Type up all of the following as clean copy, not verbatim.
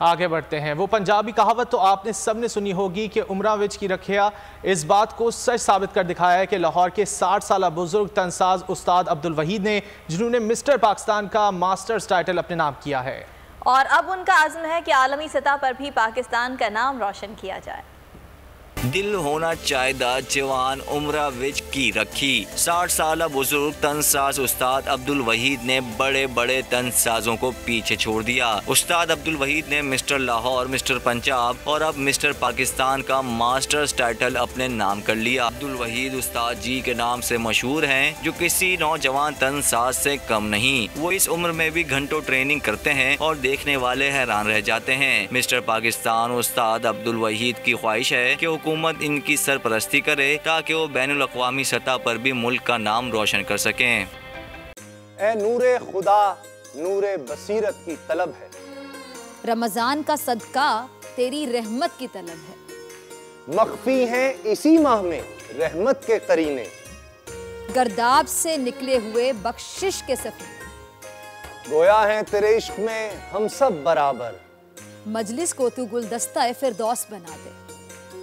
आगे बढ़ते हैं। वो पंजाबी कहावत तो आपने सबने सुनी होगी कि उमरा विच की रखिया इस बात को सच साबित कर दिखाया है कि लाहौर के 60 साल बुजुर्ग तनसाज उस्ताद अब्दुल वहीद ने, जिन्होंने मिस्टर पाकिस्तान का मास्टर्स टाइटल अपने नाम किया है, और अब उनका अज़्म है कि आलमी सतह पर भी पाकिस्तान का नाम रोशन किया जाए। दिल होना चाहदा जवान उम्रा विच की रखी। 60 साल बुजुर्ग तनसाज उस्ताद अब्दुल वहीद ने बड़े बड़े तनसाजों को पीछे छोड़ दिया। उस्ताद अब्दुल वहीद ने मिस्टर लाहौर, मिस्टर पंजाब और अब मिस्टर पाकिस्तान का मास्टर्स टाइटल अपने नाम कर लिया। अब्दुल वहीद उस्ताद जी के नाम से मशहूर हैं, जो किसी नौजवान तनसाज से कम नहीं। वो इस उम्र में भी घंटों ट्रेनिंग करते हैं और देखने वाले हैरान रह जाते हैं। मिस्टर पाकिस्तान उस्ताद अब्दुल वहीद की ख्वाहिश है कि हुकूमत इनकी सरपरस्ती करे ताकि वो बैनुल अक़वामी सतह पर भी मुल्क का नाम रोशन कर सकें। ए नूरे खुदा नूरे बसीरत की तलब है, रमजान का सदका तेरी रहमत की तलब है। मख्फी हैं इसी माह में रहमत के करीने, गर्दाब से निकले हुए बख्शिश के सफीने। गोया है तेरे इश्क में हम सब बराबर, मजलिस को तू गुलदस्ता फिरदौस बना दे।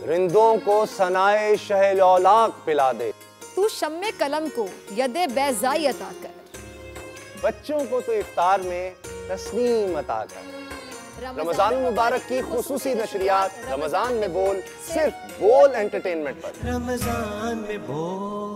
रिंदों को सनाए शहलौलाक पिला दे, तू शम्मे कलम को यदे बैज़ाई अता कर। बच्चों को तो इफ्तार में तस्नीम अता कर। रमजान मुबारक की खुसूसी नशरियात रमजान में बोल, सिर्फ बोल एंटरटेनमेंट पर। रमजान में बोल।